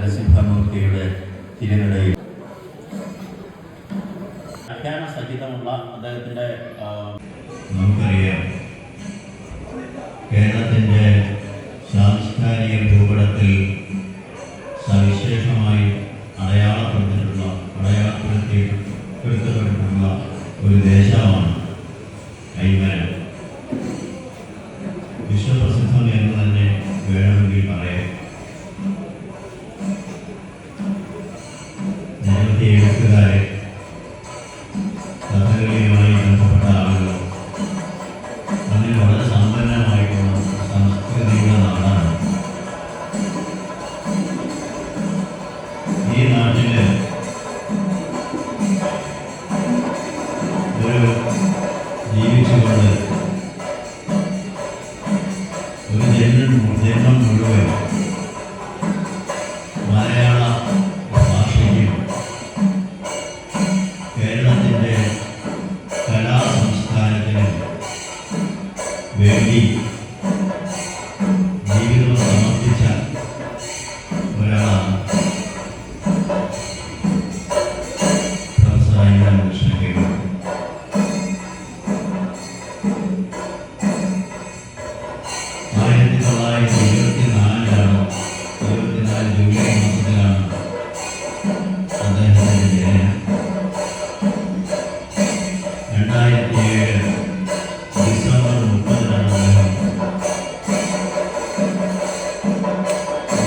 നരസിംഹമൂർത്തിയുടെ തിരുനടയിൽ വ്യാഖ്യാന സഹിതമുള്ള അദ്ദേഹത്തിൻ്റെ നമുക്കറിയാം, കേരളത്തിൻ്റെ സാംസ്കാരിക ഭൂപടത്തിൽ സവിശേഷമായി അടയാളപ്പെടുത്തിയിട്ടുള്ള ഒരു ദേശമാണ് കൈമരം. വിശ്വപ്രസിദ്ധം എന്ന് തന്നെ വേണമെങ്കിൽ പറയാം. നിരവധി എഴുത്തുകാരെ, കഥകളിയുമായി ബന്ധപ്പെട്ട ആളുകൾ, അതിന് വളരെ സമ്പന്നമായിട്ടുള്ള സംസ്കൃതിയുടെ നാടാണ് ഈ നാട്ടില്. ഒരു ജീവിച്ചുകൊണ്ട് ഒരു ജന്മം മുഴുവൻ മലയാള ഭാഷയ്ക്കും കേരളത്തിൻ്റെ കലാസംസ്കാരത്തിനും വേണ്ടി ജീവിതം സമർപ്പിച്ച ഒരാളാണ് പ്രൊഫസർ ഐ.എൻ. കൃഷ്ണൻ. 1924 ജൂലൈ മാസത്തിലാണ് അദ്ദേഹത്തിൻ്റെ ജനനം. 2007 ഡിസംബർ 30-നാണ് അദ്ദേഹം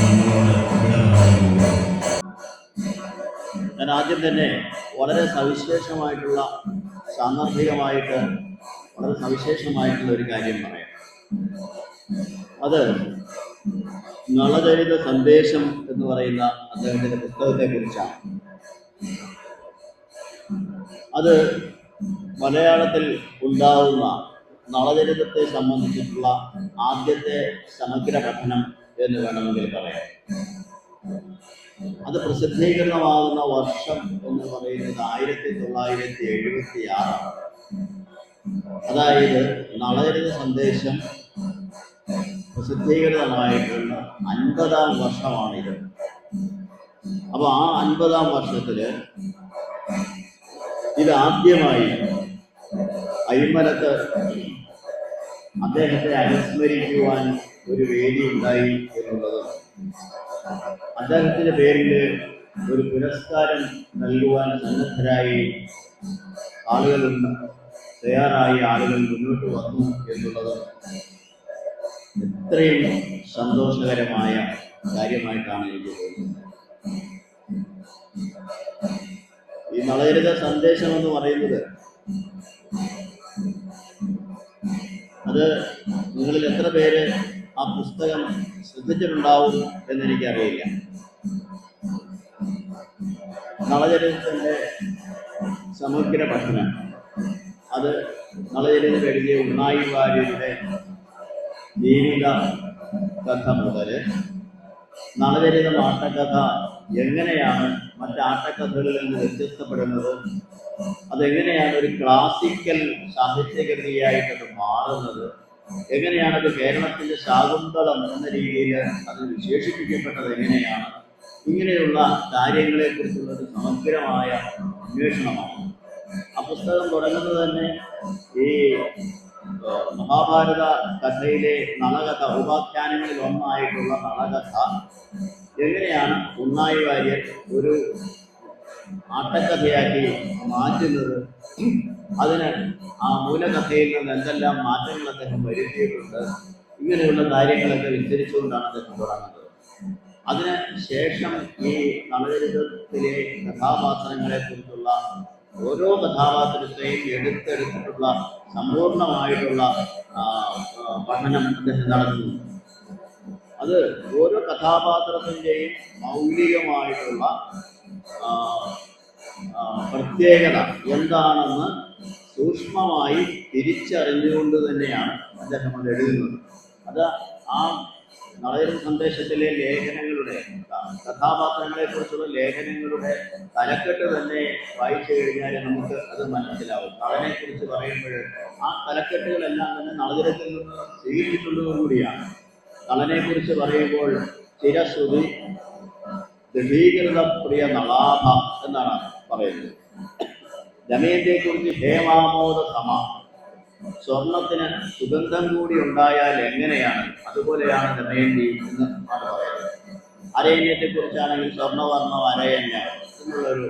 നമ്മളോട് വിട പറഞ്ഞു പോകുന്നത്. ഞാൻ ആദ്യം തന്നെ വളരെ സവിശേഷമായിട്ടുള്ള സാന്ദർഭികമായിട്ട് വളരെ സവിശേഷമായിട്ടുള്ള ഒരു കാര്യം പറയാം. അത് നളചരിത സന്ദേശം എന്ന് പറയുന്ന അദ്ദേഹത്തിൻ്റെ പുസ്തകത്തെ കുറിച്ചാണ്. അത് മലയാളത്തിൽ ഉണ്ടാവുന്ന നളചരിതത്തെ സംബന്ധിച്ചിട്ടുള്ള ആദ്യത്തെ സമഗ്ര പഠനം എന്ന് വേണമെങ്കിൽ പറയാം. അത് പ്രസിദ്ധീകരണമാകുന്ന വർഷം എന്ന് പറയുന്നത് 1976. അതായത് നളചരിത സന്ദേശം പ്രസിദ്ധീകൃതമായിട്ടുള്ള 50-ാം വർഷമാണിത്. അപ്പോൾ ആ 50-ാം വർഷത്തില് ഇതാദ്യമായി അയ്മനത്ത് അദ്ദേഹത്തെ അനുസ്മരിക്കുവാൻ ഒരു വേദി ഉണ്ടായി എന്നുള്ളതും അദ്ദേഹത്തിൻ്റെ പേരിൽ ഒരു പുരസ്കാരം നൽകുവാൻ സന്നദ്ധരായി തയ്യാറായി ആളുകൾ മുന്നോട്ട് വന്നു എന്നുള്ളതും എത്രയും സന്തോഷകരമായ കാര്യമായിട്ടാണ് എനിക്ക് തോന്നുന്നത്. ഈ നളചരിത സന്ദേശം എന്ന് പറയുന്നത് അത് നിങ്ങളിൽ എത്ര പേര് ആ പുസ്തകം ശ്രദ്ധിച്ചിട്ടുണ്ടാവും എന്നെനിക്കറിയില്ല. നളചരിതത്തിൻ്റെ സമഗ്ര പഠനം അത് നളചരിതം എഴുതിയ ഉണ്ണായി വാര്യരുടെ ജീവിത കഥ മുതൽ നളചരിതം ആട്ടക്കഥ എങ്ങനെയാണ് മറ്റാട്ടക്കഥകളിൽ നിന്ന് വ്യത്യസ്തപ്പെടുന്നത്, അതെങ്ങനെയാണ് ഒരു ക്ലാസിക്കൽ സാഹിത്യകൃതിയായിട്ടത് മാറുന്നത്, എങ്ങനെയാണത് കേരളത്തിൻ്റെ ശാകുന്തളം എന്ന രീതിയിൽ അത് വിശേഷിപ്പിക്കപ്പെട്ടത് എങ്ങനെയാണ്, ഇങ്ങനെയുള്ള കാര്യങ്ങളെക്കുറിച്ചുള്ള ഒരു സമഗ്രമായ അന്വേഷണമാണ്. ആ പുസ്തകം തുടങ്ങുന്നത് തന്നെ ഈ മഹാഭാരത കഥയിലെ നളകഥ, ഉപാഖ്യാനങ്ങളിൽ ഒന്നായിട്ടുള്ള നളകഥ എങ്ങനെയാണ് ഉണ്ണായി വാര്യർ ഒരു ആട്ടക്കഥയാക്കി മാറ്റുന്നത്, അതിന് ആ മൂലകഥയിൽ നിന്ന് എന്തെല്ലാം മാറ്റങ്ങൾ അദ്ദേഹം വരുത്തിയിട്ടുണ്ട്, ഇങ്ങനെയുള്ള കാര്യങ്ങളൊക്കെ വിസ്തരിച്ചുകൊണ്ടാണ് അദ്ദേഹം തുടങ്ങുന്നത്. അതിന് ശേഷം ഈ നളചരിതത്തിലെ കഥാപാത്രങ്ങളെ കുറിച്ചുള്ള ഓരോ കഥാപാത്രത്തെയും എടുത്തെടുത്തിട്ടുള്ള സമ്പൂർണമായിട്ടുള്ള പഠനം അദ്ദേഹം നടത്തുന്നു. അത് ഓരോ കഥാപാത്രത്തിൻ്റെയും മൗലികമായിട്ടുള്ള പ്രത്യേകത എന്താണെന്ന് സൂക്ഷ്മമായി തിരിച്ചറിഞ്ഞുകൊണ്ട് തന്നെയാണ് അദ്ദേഹം അത് എഴുതുന്നത്. അത് ആ നളചരിത സന്ദേശത്തിലെ ലേഖനങ്ങളുടെ കഥാപാത്രങ്ങളെക്കുറിച്ചുള്ള ലേഖനങ്ങളുടെ തലക്കെട്ട് തന്നെ വായിച്ചു കഴിഞ്ഞാൽ നമുക്ക് അത് മനസ്സിലാവും. നളനെക്കുറിച്ച് പറയുമ്പോൾ ആ തലക്കെട്ടുകളെല്ലാം തന്നെ നളചരിതത്തിൽ നിന്ന് സ്വീകരിച്ചിട്ടുള്ളത് കൂടിയാണ്. നളനെക്കുറിച്ച് പറയുമ്പോൾ ചിരശ്രുതി, ദൃഢീകൃത പ്രിയ നളാഭ എന്നാണ് പറയുന്നത്. ദമയന്തിയെക്കുറിച്ച് ഹേമാമോദ സമ, സ്വർണത്തിന് സുഗന്ധം കൂടി ഉണ്ടായാൽ എങ്ങനെയാണ് അതുപോലെയാണ് ദമയന്തി എന്ന് ആണ് പറയുന്നത്. അരയന്യത്തെ കുറിച്ചാണെങ്കിൽ സ്വർണ്ണവർണ്ണം അരയന്യ എന്നുള്ളൊരു,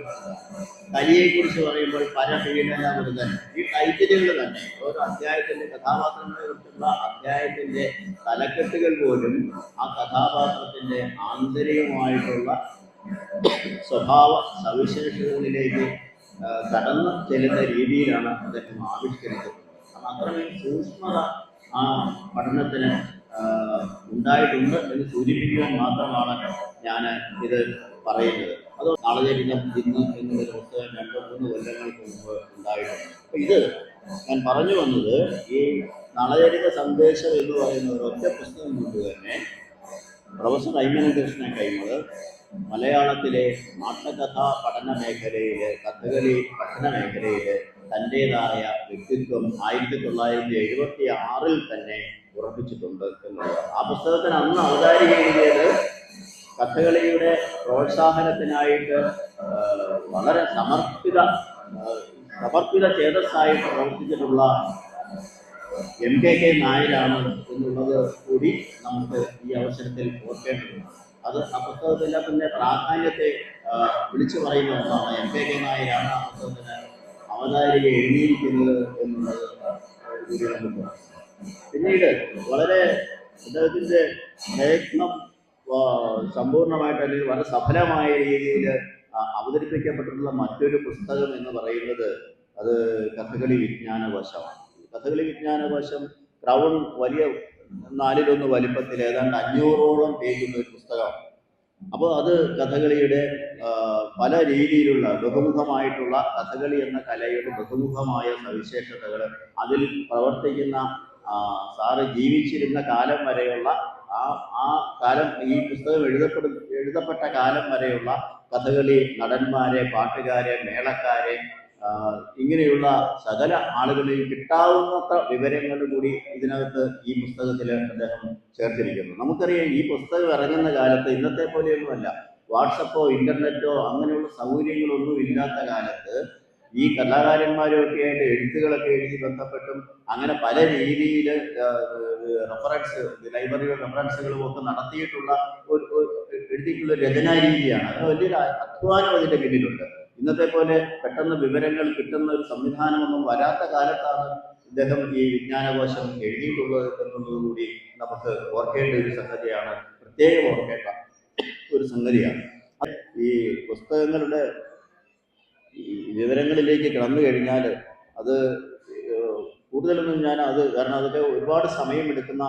കലിയെക്കുറിച്ച് പറയുമ്പോൾ പരപീഡനമൃതൻ. ഈ ടൈറ്റിലുകൾ തന്നെ ഓരോ അധ്യായത്തിന്റെ കഥാപാത്രങ്ങളെ കുറിച്ചുള്ള അധ്യായത്തിന്റെ തലക്കെട്ടുകൾ പോലും ആ കഥാപാത്രത്തിന്റെ ആന്തരികമായിട്ടുള്ള സ്വഭാവ സവിശേഷതകളിലേക്ക് കടന്നു ചെല്ലുന്ന രീതിയിലാണ് അദ്ദേഹം ആവിഷ്കരിച്ചത്. അത്രമേൽ സൂക്ഷ്മത ആ പഠനത്തിന് ഉണ്ടായിട്ടുണ്ട് എന്ന് സൂചിപ്പിക്കുവാൻ മാത്രമാണ് ഞാൻ ഇത് പറയുന്നത്. അത് നളചരിതം ഇന്ന് എന്നുള്ളൊരു പുസ്തകം 2-3 കൊല്ലങ്ങൾക്ക് മുമ്പ് ഉണ്ടായിട്ടുണ്ട്. അപ്പൊ ഇത് ഞാൻ പറഞ്ഞു വന്നത്, ഈ നളചരിത സന്ദേശം എന്ന് പറയുന്ന ഒരൊറ്റ പുസ്തകം കൊണ്ട് തന്നെ പ്രൊഫസർ അയ്മനകൃഷ്ണൻ കൈമൾ മലയാളത്തിലെ നാട്ടകഥാ പഠന മേഖലയിലെ, കഥകളി പഠന മേഖലയിലെ തൻ്റെതായ വ്യക്തിത്വം 1976 തന്നെ ഉറപ്പിച്ചിട്ടുണ്ട് എന്നുള്ളത്. ആ പുസ്തകത്തിന് അന്ന് അവതാരിക എഴുതിയത് കഥകളിയുടെ പ്രോത്സാഹനത്തിനായിട്ട് വളരെ സമർപ്പിത ചേതസ്സായിട്ട് പ്രവർത്തിച്ചിട്ടുള്ള MKK നായരാണ് എന്നുള്ളത് കൂടി നമുക്ക് ഈ അവസരത്തിൽ ഓർക്കേണ്ടതുണ്ട്. അത് ആ പുസ്തകത്തിൻ്റെ പ്രാധാന്യത്തെ വിളിച്ചു പറയുന്ന ഒന്നാണ്. MKK നായരാണ് ആ പുസ്തകത്തിന് അവതാരിക എഴുതിയിരിക്കുന്നത് എന്നുള്ളത് കൂടി നമുക്ക്. പിന്നീട് വളരെ അദ്ദേഹത്തിൻ്റെ പ്രയത്നം സമ്പൂർണമായിട്ട് അല്ലെങ്കിൽ വളരെ സഫലമായ രീതിയിൽ അവതരിപ്പിക്കപ്പെട്ടിട്ടുള്ള മറ്റൊരു പുസ്തകം എന്ന് പറയുന്നത് അത് കഥകളി വിജ്ഞാനകോശമാണ്. കഥകളി വിജ്ഞാനകോശം ക്രൗൺ വലിയ 4-1 വലിപ്പത്തിൽ ഏതാണ്ട് 500ഓളം പേജുള്ള ഒരു പുസ്തകമാണ്. അപ്പോൾ അത് കഥകളിയുടെ പല രീതിയിലുള്ള ബഹുമുഖമായിട്ടുള്ള കഥകളി എന്ന കലയുടെ ബഹുമുഖമായ സവിശേഷതകൾ, അതിൽ പ്രവർത്തിക്കുന്ന സാറ് ജീവിച്ചിരുന്ന കാലം വരെയുള്ള ആ കാലം, ഈ പുസ്തകം എഴുതപ്പെട്ട കാലം വരെയുള്ള കഥകളി നടന്മാരെ, പാട്ടുകാരെ, മേളക്കാരെ, ഇങ്ങനെയുള്ള സകല ആളുകളിൽ കിട്ടാവുന്നത്ര വിവരങ്ങൾ കൂടി ഇതിനകത്ത് ഈ പുസ്തകത്തിൽ അദ്ദേഹം ചേർത്തിരിക്കുന്നു. നമുക്കറിയാം, ഈ പുസ്തകം ഇറങ്ങുന്ന കാലത്ത് ഇന്നത്തെ പോലെയൊന്നുമല്ല, വാട്സപ്പോ ഇന്റർനെറ്റോ അങ്ങനെയുള്ള സൗകര്യങ്ങളൊന്നും ഇല്ലാത്ത കാലത്ത് ഈ കലാകാരന്മാരൊക്കെ ആയിട്ട് എഴുത്തുകളൊക്കെ എഴുതി ബന്ധപ്പെട്ടും അങ്ങനെ പല രീതിയിൽ ലൈബ്രറിയുടെ റെഫറൻസുകളും ഒക്കെ നടത്തിയിട്ടുള്ള എഴുതിയിട്ടുള്ള രചനാ രീതിയാണ്. അത് വലിയൊരു അധ്വാനം അതിൻ്റെ പിന്നിലുണ്ട്. ഇന്നത്തെ പോലെ പെട്ടെന്ന് വിവരങ്ങൾ കിട്ടുന്ന ഒരു സംവിധാനമൊന്നും വരാത്ത കാലത്താണ് ഇദ്ദേഹം ഈ വിജ്ഞാനകോശം എഴുതിയിട്ടുള്ളത് എന്നുള്ളത് കൂടി നമുക്ക് ഓർക്കേണ്ട ഒരു സംഗതിയാണ്, പ്രത്യേകം ഓർക്കേണ്ട ഒരു സംഗതിയാണ്. ഈ പുസ്തകങ്ങളുടെ ഈ വിവരങ്ങളിലേക്ക് കടന്നു കഴിഞ്ഞാൽ അത് കൂടുതലൊന്നും കാരണം അതൊക്കെ ഒരുപാട് സമയമെടുക്കുന്ന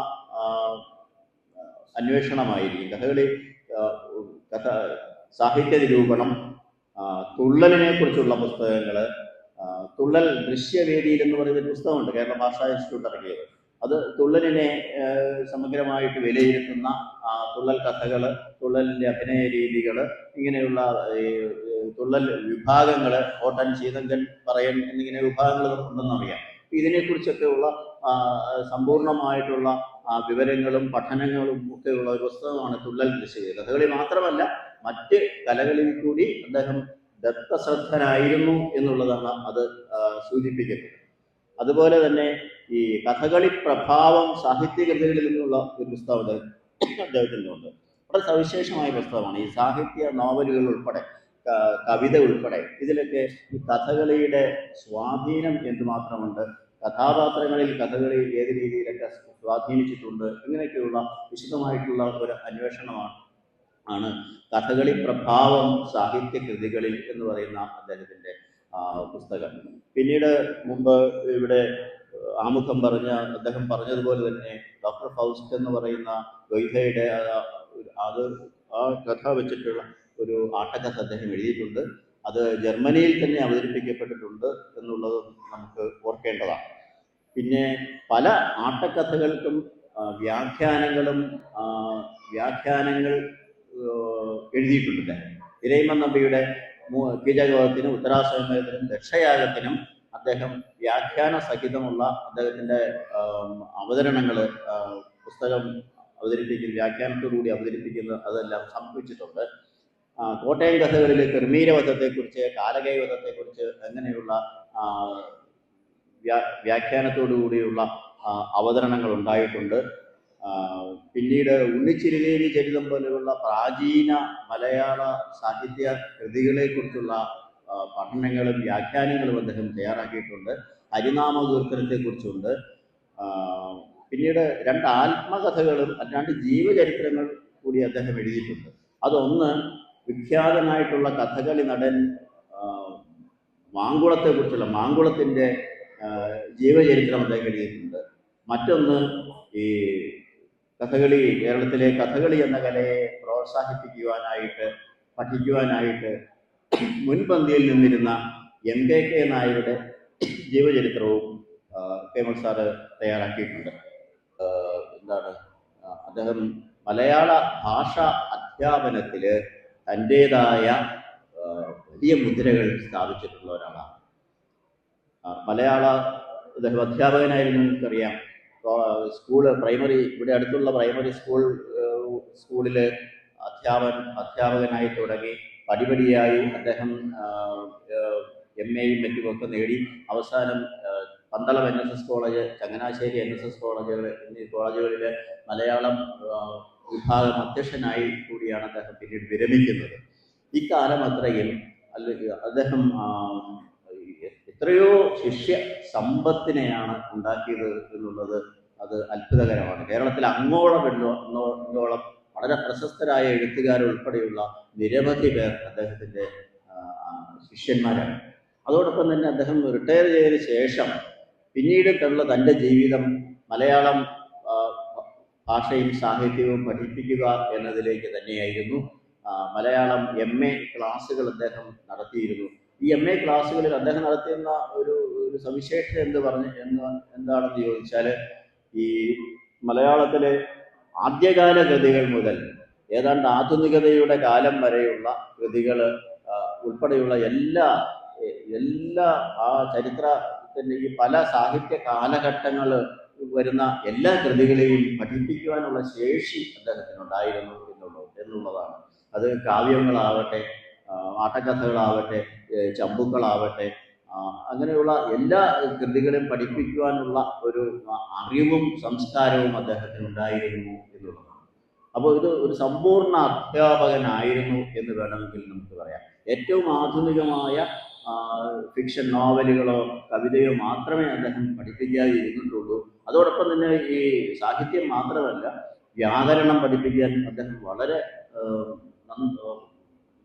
അന്വേഷണമായിരിക്കും. കഥകളി സാഹിത്യ നിരൂപണം, തുള്ളലിനെ കുറിച്ചുള്ള പുസ്തകങ്ങൾ, തുള്ളൽ ദൃശ്യവേദിയിൽ എന്ന് പറയുന്നൊരു പുസ്തകമുണ്ട്, കേരള ഭാഷാ ഇൻസ്റ്റിറ്റ്യൂട്ട് ഇറക്കിയത്. അത് തുള്ളലിനെ സമഗ്രമായിട്ട് വിലയിരുത്തുന്ന തുള്ളൽ കഥകൾ, തുള്ളലിൻ്റെ അഭിനയ രീതികൾ, ഇങ്ങനെയുള്ള തുള്ളൽ വിഭാഗങ്ങൾ, ഓട്ടൻ, ചീതങ്കൻ, പറയൻ എന്നിങ്ങനെ വിഭാഗങ്ങൾ ഉണ്ടെന്നറിയാം. ഇതിനെക്കുറിച്ചൊക്കെയുള്ള സമ്പൂർണമായിട്ടുള്ള വിവരങ്ങളും പഠനങ്ങളും ഒക്കെയുള്ള ഒരു പുസ്തകമാണ് തുള്ളൽ ദൃശ്യവേദി. കഥകളി മാത്രമല്ല, മറ്റ് കലകളിൽ കൂടി അദ്ദേഹം ദത്തശ്രദ്ധനായിരുന്നു എന്നുള്ളതാണ് അത് സൂചിപ്പിക്കുന്നത്. അതുപോലെ തന്നെ ഈ കഥകളി പ്രഭാവം സാഹിത്യകൃതികളിൽ നിന്നുള്ള ഒരു പുസ്തകം അദ്ദേഹത്തിനുണ്ട്. വളരെ സവിശേഷമായ പുസ്തകമാണ്. ഈ സാഹിത്യ നോവലുകൾ ഉൾപ്പെടെ, കവിത ഉൾപ്പെടെ, ഇതിലൊക്കെ ഈ കഥകളിയുടെ സ്വാധീനം എന്തുമാത്രമുണ്ട്, കഥാപാത്രങ്ങളിൽ കഥകളി ഏത് രീതിയിലൊക്കെ സ്വാധീനിച്ചിട്ടുണ്ട്, ഇങ്ങനെയൊക്കെയുള്ള വിശദമായിട്ടുള്ള ഒരു അന്വേഷണമാണ് കഥകളി പ്രഭാവം സാഹിത്യകൃതികളിൽ എന്ന് പറയുന്ന അദ്ദേഹത്തിൻ്റെ പുസ്തകം. പിന്നീട് മുമ്പ് ഇവിടെ ആമുഖം അദ്ദേഹം പറഞ്ഞതുപോലെ തന്നെ ഡോക്ടർ ഫൗസ്റ്റ് എന്ന് പറയുന്ന ഗൊയ്ഥയുടെ ആ കഥ വെച്ചിട്ടുള്ള ഒരു ആട്ടക്കഥ അദ്ദേഹം എഴുതിയിട്ടുണ്ട്. അത് ജർമ്മനിയിൽ തന്നെ അവതരിപ്പിക്കപ്പെട്ടിട്ടുണ്ട് എന്നുള്ളത് നമുക്ക് ഓർക്കേണ്ടതാണ്. പിന്നെ പല ആട്ടക്കഥകൾക്കും വ്യാഖ്യാനങ്ങൾ എഴുതിയിട്ടുണ്ട്. ഇരയിമ്മൻ നമ്പിയുടെ കീചകവധത്തിനും ഉത്തരാസ്വയംവരത്തിനും ദക്ഷയാഗത്തിനും അദ്ദേഹം വ്യാഖ്യാന സഹിതമുള്ള അദ്ദേഹത്തിൻ്റെ അവതരണങ്ങൾ, പുസ്തകം വ്യാഖ്യാനത്തോടുകൂടി അവതരിപ്പിക്കുന്നത്, അതെല്ലാം സംഭവിച്ചിട്ടുണ്ട്. കോട്ടയം കഥകളിൽ കെർമീരവധത്തെക്കുറിച്ച്, കാലകൈവധത്തെക്കുറിച്ച് അങ്ങനെയുള്ള വ്യാഖ്യാനത്തോടു കൂടിയുള്ള അവതരണങ്ങൾ ഉണ്ടായിട്ടുണ്ട്. പിന്നീട് ഉണ്ണിച്ചിരുനേരി ചരിതം പോലെയുള്ള പ്രാചീന മലയാള സാഹിത്യ കൃതികളെക്കുറിച്ചുള്ള പഠനങ്ങളും വ്യാഖ്യാനങ്ങളും അദ്ദേഹം തയ്യാറാക്കിയിട്ടുണ്ട്. ഹരിനാമകീർത്തനത്തെക്കുറിച്ചുണ്ട്. പിന്നീട് 2 ആത്മകഥകളും 2 ജീവചരിത്രങ്ങൾ കൂടി അദ്ദേഹം എഴുതിയിട്ടുണ്ട്. അതൊന്ന് വിഖ്യാതനായിട്ടുള്ള കഥകളി നടൻ മാങ്കുളത്തെക്കുറിച്ചുള്ള മാങ്കുളത്തിൻ്റെ ജീവചരിത്രം അദ്ദേഹം എഴുതിയിട്ടുണ്ട്. മറ്റൊന്ന് ഈ കേരളത്തിലെ കഥകളി എന്ന കലയെ പ്രോത്സാഹിപ്പിക്കുവാനായിട്ട് പഠിക്കുവാനായിട്ട് മുൻപന്തിയിൽ നിന്നിരുന്ന MKK നായരുടെ ജീവചരിത്രവും കേമൽ സാറ് തയ്യാറാക്കിയിട്ടുണ്ട്. അദ്ദേഹം മലയാള ഭാഷ അധ്യാപനത്തിൽ തൻ്റേതായ വലിയ മുദ്രകൾ സ്ഥാപിച്ചിട്ടുള്ള ഒരാളാണ്. അദ്ദേഹം അധ്യാപകനായിരുന്നു. നമുക്കറിയാം, പ്രൈമറി ഇവിടെ അടുത്തുള്ള പ്രൈമറി സ്കൂളിൽ അധ്യാപകനായി തുടങ്ങി പടിപടിയായി അദ്ദേഹം MAയും മറ്റുമൊക്കെ നേടി അവസാനം Pandalam NSS college, Changanassery NSS കോളേജുകൾ എന്നീ കോളേജുകളിൽ മലയാളം വിഭാഗം അധ്യക്ഷനായി കൂടിയാണ് അദ്ദേഹം പിന്നീട് വിരമിക്കുന്നത്. ഇക്കാലം അത്രയും അദ്ദേഹം എത്രയോ ശിഷ്യ സമ്പത്തിനെയാണ് ഉണ്ടാക്കിയത് എന്നുള്ളത് അത് അത്ഭുതകരമാണ്. കേരളത്തിൽ അങ്ങോളം വളരെ പ്രശസ്തരായ എഴുത്തുകാരുൾപ്പെടെയുള്ള നിരവധി പേർ അദ്ദേഹത്തിൻ്റെ ശിഷ്യന്മാരാണ്. അതോടൊപ്പം തന്നെ അദ്ദേഹം റിട്ടയർ ചെയ്തതിന് ശേഷം പിന്നീട് തൻ്റെ ജീവിതം മലയാളം ഭാഷയും സാഹിത്യവും പഠിപ്പിക്കുക എന്നതിലേക്ക് തന്നെയായിരുന്നു. മലയാളം MA ക്ലാസ്സുകൾ അദ്ദേഹം നടത്തിയിരുന്നു. ഈ MA ക്ലാസ്സുകളിൽ അദ്ദേഹം നടത്തുന്ന ഒരു സവിശേഷത എന്താണെന്ന് ചോദിച്ചാൽ, ഈ മലയാളത്തിലെ ആദ്യകാല കൃതികൾ മുതൽ ഏതാണ്ട് ആധുനികതയുടെ കാലം വരെയുള്ള കൃതികൾ ഉൾപ്പെടെയുള്ള എല്ലാ ആ ചരിത്രത്തിൻ്റെ ഈ പല സാഹിത്യ കാലഘട്ടങ്ങൾ വരുന്ന എല്ലാ കൃതികളെയും പഠിപ്പിക്കുവാനുള്ള ശേഷി അദ്ദേഹത്തിനുണ്ടായിരുന്നു എന്നുള്ളതാണ്. അത് കാവ്യങ്ങളാവട്ടെ, ആട്ടക്കഥകളാവട്ടെ, ചമ്പുക്കളാവട്ടെ, അങ്ങനെയുള്ള എല്ലാ കൃതികളും പഠിപ്പിക്കുവാനുള്ള ഒരു അറിവും സംസ്കാരവും അദ്ദേഹത്തിനുണ്ടായിരുന്നു എന്നുള്ളതാണ്. അപ്പോൾ ഇത് ഒരു സമ്പൂർണ്ണ അധ്യാപകനായിരുന്നു എന്ന് വേണമെങ്കിൽ നമുക്ക് പറയാം. ഏറ്റവും ആധുനികമായ ഫിക്ഷൻ നോവലുകളോ കവിതയോ മാത്രമേ അദ്ദേഹം പഠിപ്പിക്കാതെ ഇരുന്നിട്ടുള്ളൂ. അതോടൊപ്പം തന്നെ ഈ സാഹിത്യം മാത്രമല്ല, വ്യാകരണം പഠിപ്പിക്കാൻ അദ്ദേഹം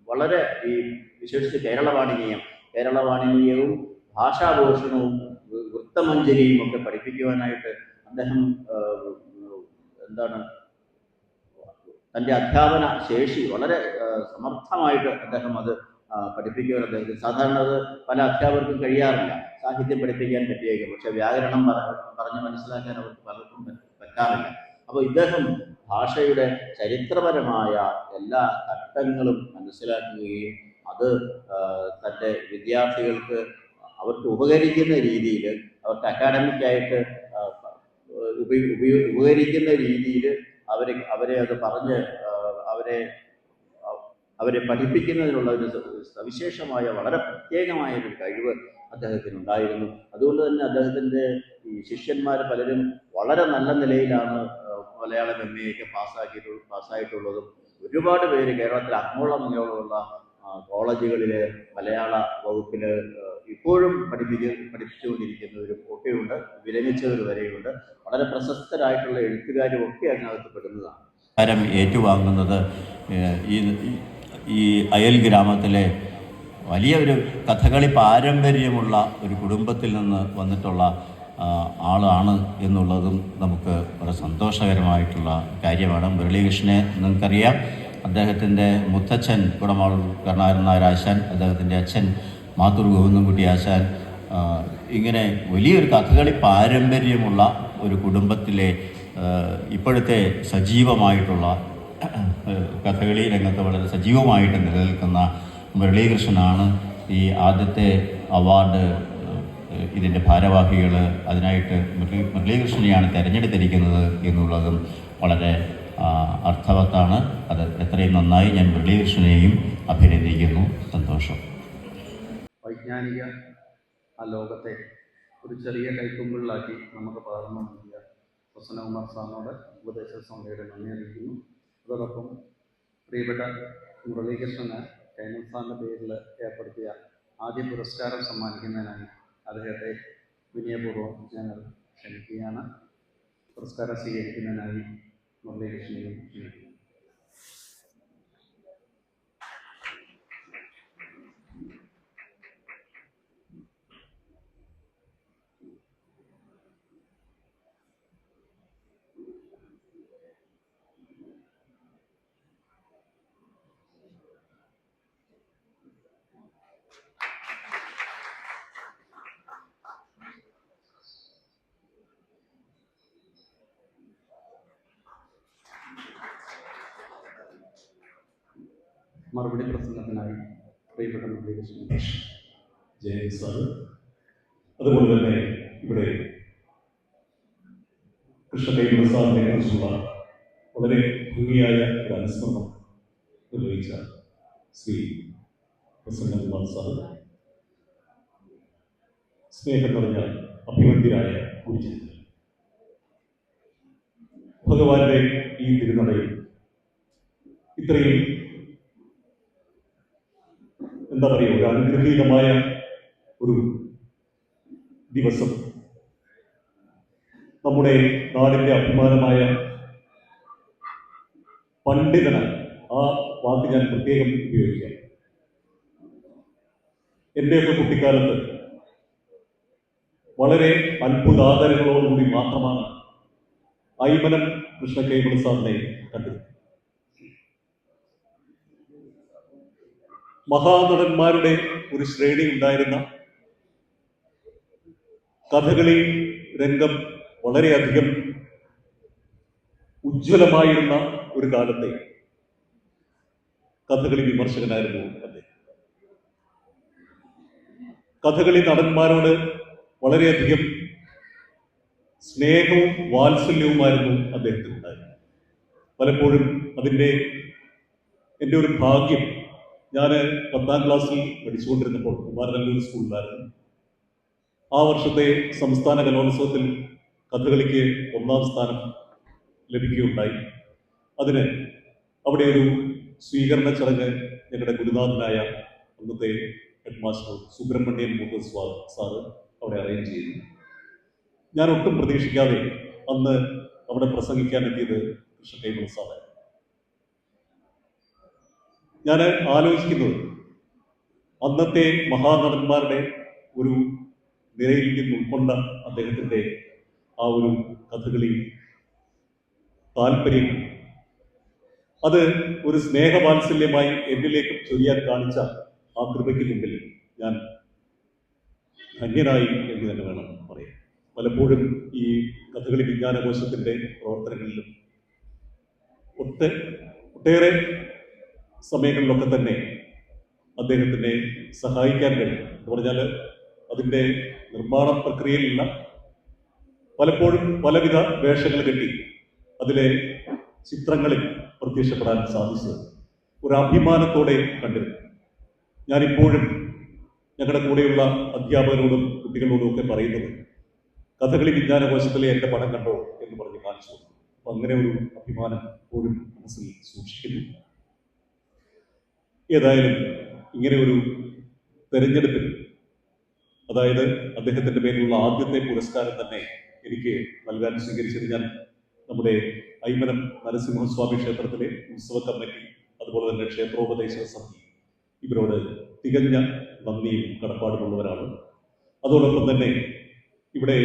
വളരെ ഈ വിശേഷിച്ച് കേരളവാണിനിയവും ഭാഷാഭൂഷണവും വൃത്തമഞ്ജരിയും ഒക്കെ പഠിപ്പിക്കുവാനായിട്ട് അദ്ദേഹം തൻ്റെ അധ്യാപന ശേഷി വളരെ സമർത്ഥമായിട്ട് അദ്ദേഹം അത് പഠിപ്പിക്കുവാൻ അദ്ദേഹത്തിന് സാധാരണ അത് പല അധ്യാപകർക്കും കഴിയാറില്ല. സാഹിത്യം പഠിപ്പിക്കാൻ പറ്റിയേക്കും, പക്ഷെ വ്യാകരണം പറഞ്ഞ് മനസ്സിലാക്കാൻ അവർക്ക് പലർക്കും പറ്റാറില്ല. അപ്പോൾ ഇദ്ദേഹം ഭാഷയുടെ ചരിത്രപരമായ എല്ലാ ഘട്ടങ്ങളും മനസ്സിലാക്കുകയും അത് തൻ്റെ വിദ്യാർത്ഥികൾക്ക് അവർക്ക് ഉപകരിക്കുന്ന രീതിയിൽ, അവർക്ക് അക്കാഡമിക്കായിട്ട് ഉപകരിക്കുന്ന രീതിയിൽ അവരെ അത് പറഞ്ഞ് അവരെ പഠിപ്പിക്കുന്നതിനുള്ള ഒരു സവിശേഷമായ വളരെ പ്രത്യേകമായ ഒരു കഴിവ് അദ്ദേഹത്തിനുണ്ടായിരുന്നു. അതുകൊണ്ട് തന്നെ അദ്ദേഹത്തിൻ്റെ ഈ ശിഷ്യന്മാർ പലരും വളരെ നല്ല നിലയിലാണ് മലയാളം MA പാസ്സായിട്ടുള്ളതും. ഒരുപാട് പേര് കേരളത്തിൽ അങ്ങോളം ഇങ്ങോളമുള്ള കോളേജുകളിൽ മലയാള വകുപ്പിൽ ഇപ്പോഴും പഠിപ്പിച്ചുകൊണ്ടിരിക്കുന്നവരും ഒക്കെയുണ്ട്. വിരമിച്ചവർ വരെയുണ്ട്. വളരെ പ്രശസ്തരായിട്ടുള്ള എഴുത്തുകാരും ഒക്കെ അതിനകത്ത് പെടുന്നതാണ്. ഏറ്റുവാങ്ങുന്നത് ഈ അയൽ ഗ്രാമത്തിലെ വലിയ ഒരു കഥകളി പാരമ്പര്യമുള്ള ഒരു കുടുംബത്തിൽ നിന്ന് വന്നിട്ടുള്ള ആളാണ് എന്നുള്ളതും നമുക്ക് വളരെ സന്തോഷകരമായിട്ടുള്ള കാര്യമാണ്. മുരളീകൃഷ്ണനെ നിങ്ങൾക്കറിയാം. അദ്ദേഹത്തിൻ്റെ മുത്തച്ഛൻ കുടമാളൂർ കരുണാകരൻ നായർ ആശാൻ, അദ്ദേഹത്തിൻ്റെ അച്ഛൻ മാത്തൂർ ഗോവിന്ദൻകുട്ടി ആശാൻ, ഇങ്ങനെ വലിയൊരു കഥകളി പാരമ്പര്യമുള്ള ഒരു കുടുംബത്തിലെ ഇപ്പോഴത്തെ സജീവമായിട്ടുള്ള കഥകളി രംഗത്ത് വളരെ സജീവമായിട്ട് നിലനിൽക്കുന്ന മുരളീകൃഷ്ണനാണ് ഈ ആദ്യത്തെ അവാർഡ് ഇതിൻ്റെ ഭാരവാഹികൾ. അതിനായിട്ട് മുരളീകൃഷ്ണനെയാണ് തിരഞ്ഞെടുത്തിരിക്കുന്നത് എന്നുള്ളതും വളരെ അർത്ഥവത്താണ്. അത് എത്രയും നന്നായി ഞാൻ മുരളീകൃഷ്ണനെയും അഭിനന്ദിക്കുന്നു. സന്തോഷം. വൈജ്ഞാനിക ആ ലോകത്തെ ഒരു ചെറിയ കൈക്കുമ്പിളിലാക്കി നമുക്ക് പകർന്നു നൽകിയ പ്രസന്നകുമാർ സാറിനോട് ഉപദേശ സമിതിയുടെ നന്ദി അറിയിക്കുന്നു. അതോടൊപ്പം പ്രിയപ്പെട്ട മുരളീകൃഷ്ണന് കൈമൾ സാറിൻ്റെ പേരിൽ ഏർപ്പെടുത്തിയ ആദ്യ പുരസ്കാരം സമ്മാനിക്കുന്നതിനായി അദ്ദേഹത്തെ വിനയപൂർവ്വം ഞങ്ങൾ ക്ഷണിക്കുകയാണ്. പുരസ്കാരം സ്വീകരിക്കുന്നതിനായി മുരളീകൃഷ്ണനെയും ക്ഷണിക്കുന്നു. മറുപടി പ്രസംഗത്തിനായി പ്രിയപ്പെട്ട മുരളീകൃഷ്ണൻ. ജയൻ സാറ്, അതുപോലെ തന്നെ ഇവിടെ കൃഷ്ണകൈമൾ സാറിനെ കുറിച്ചുള്ള വളരെ ഭംഗിയായ ഒരു അനുസ്മരണം നിർവഹിച്ച ശ്രീ പ്രസന്നകുമാർ സാർ, സ്നേഹം നിറഞ്ഞ അഭിവന്ദ്യരായ ഗുരുജനങ്ങൾ, ഭഗവാന്റെ ഈ തിരുനടയിൽ ഇത്രയും എന്താ പറയുക, ഒരു അനുഗ്രഹീതമായ ഒരു ദിവസം നമ്മുടെ നാടിൻ്റെ അഭിമാനമായ പണ്ഡിതനായി, ആ വാക്ക് ഞാൻ പ്രത്യേകം ഉപയോഗിക്കാം. എൻ്റെയൊക്കെ കുട്ടിക്കാലത്ത് വളരെ അത്ഭുതാദരങ്ങളോടുകൂടി മാത്രമാണ് ഐമനം കൃഷ്ണകൈമൾ സാറിനെ കണ്ടത്. മഹാനടന്മാരുടെ ഒരു ശ്രേണി ഉണ്ടായിരുന്ന കഥകളി രംഗം വളരെയധികം ഉജ്ജ്വലമായിരുന്ന ഒരു കാലത്തെ കഥകളി വിമർശകനായിരുന്നു അദ്ദേഹം. കഥകളി നടന്മാരോട് വളരെയധികം സ്നേഹവും വാത്സല്യവുമായിരുന്നു അദ്ദേഹത്തിനുണ്ടായിരുന്നത്. പലപ്പോഴും എൻ്റെ ഒരു ഭാഗ്യം, ഞാൻ 10ാം ക്ലാസ്സിൽ പഠിച്ചുകൊണ്ടിരുന്നപ്പോൾ കുമാരനല്ലൂർ സ്കൂളിലായിരുന്നു. ആ വർഷത്തെ സംസ്ഥാന കലോത്സവത്തിൽ കഥകളിക്ക് 1ാം സ്ഥാനം ലഭിക്കുകയുണ്ടായി. അതിന് അവിടെ ഒരു സ്വീകരണ ചടങ്ങ് ഞങ്ങളുടെ ഗുരുനാഥനായ അന്നത്തെ ഹെഡ് മാസ്റ്റർ സുബ്രഹ്മണ്യൻ മൂർത്തി സാറ് അവിടെ അറേഞ്ച് ചെയ്തു. ഞാൻ ഒട്ടും പ്രതീക്ഷിക്കാതെ അന്ന് അവിടെ പ്രസംഗിക്കാൻ എത്തിയത് കൃഷ്ണകൈമൾ സാറായിരുന്നു. ഞാൻ ആലോചിക്കുന്നത്, അന്നത്തെ മഹാനടന്മാരുടെ ഒരു നിരയിൽ നിന്ന് ഉൾക്കൊണ്ട അദ്ദേഹത്തിൻ്റെ ആ ഒരു കഥകളി താല്പര്യം, അത് ഒരു സ്നേഹവാത്സല്യമായി എന്നിലേക്ക് ചൊരിയാൻ കാണിച്ച ആ കൃപയ്ക്ക് മുമ്പിൽ ഞാൻ ധന്യനായി എന്ന് തന്നെ വേണം പറയാൻ. പലപ്പോഴും ഈ കഥകളി വിജ്ഞാനകോശത്തിൻ്റെ പ്രവർത്തനങ്ങളിലും ഒട്ടേറെ സമയങ്ങളിലൊക്കെ തന്നെ അദ്ദേഹത്തിനെ സഹായിക്കാൻ കഴിയും. എന്ന് പറഞ്ഞാൽ അതിൻ്റെ നിർമ്മാണ പ്രക്രിയയിലുള്ള പലപ്പോഴും പലവിധ വേഷങ്ങൾ കെട്ടി അതിലെ ചിത്രങ്ങളിൽ പ്രത്യക്ഷപ്പെടാൻ സാധിച്ചത് ഒരു അഭിമാനത്തോടെ കണ്ടിരുന്നു. ഞാനിപ്പോഴും ഞങ്ങളുടെ കൂടെയുള്ള അധ്യാപകരോടും കുട്ടികളോടും ഒക്കെ പറയുന്നത്, കഥകളി വിജ്ഞാനകോശത്തിലെ എൻ്റെ പടം കണ്ടോ എന്ന് പറഞ്ഞ് കാണിച്ചു. അപ്പം അങ്ങനെ ഒരു അഭിമാനം ഇപ്പോഴും മനസ്സിൽ സൂക്ഷിക്കുന്നു. ഏതായാലും ഇങ്ങനെ ഒരു തെരഞ്ഞെടുപ്പിൽ, അതായത് അദ്ദേഹത്തിൻ്റെ പേരിലുള്ള ആദ്യത്തെ പുരസ്കാരം തന്നെ എനിക്ക് നൽകാൻ സ്വീകരിച്ചത് ഞാൻ നമ്മുടെ ഐമനം നരസിംഹസ്വാമി ക്ഷേത്രത്തിലെ ഉത്സവ കമ്മിറ്റി, അതുപോലെ തന്നെ ക്ഷേത്രോപദേശക സമിതി, ഇവരോട് തികഞ്ഞ നന്ദിയും കടപ്പാടുമുള്ളവരാണ്. അതോടൊപ്പം തന്നെ ഇവിടെ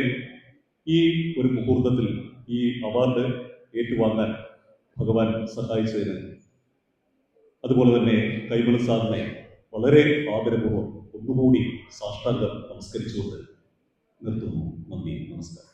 ഈ ഒരു മുഹൂർത്തത്തിൽ ഈ അവാർഡ് ഏറ്റുവാങ്ങാൻ ഭഗവാൻ സഹായിച്ചതിന്, അതുപോലെ തന്നെ കൈമൾ സാറിനെ വളരെ ആദരപൂർവ്വം ഒന്നുകൂടി സാഷ്ടാംഗം നമസ്കരിച്ചുകൊണ്ട് നിർത്തുന്നു. നന്ദി, നമസ്കാരം.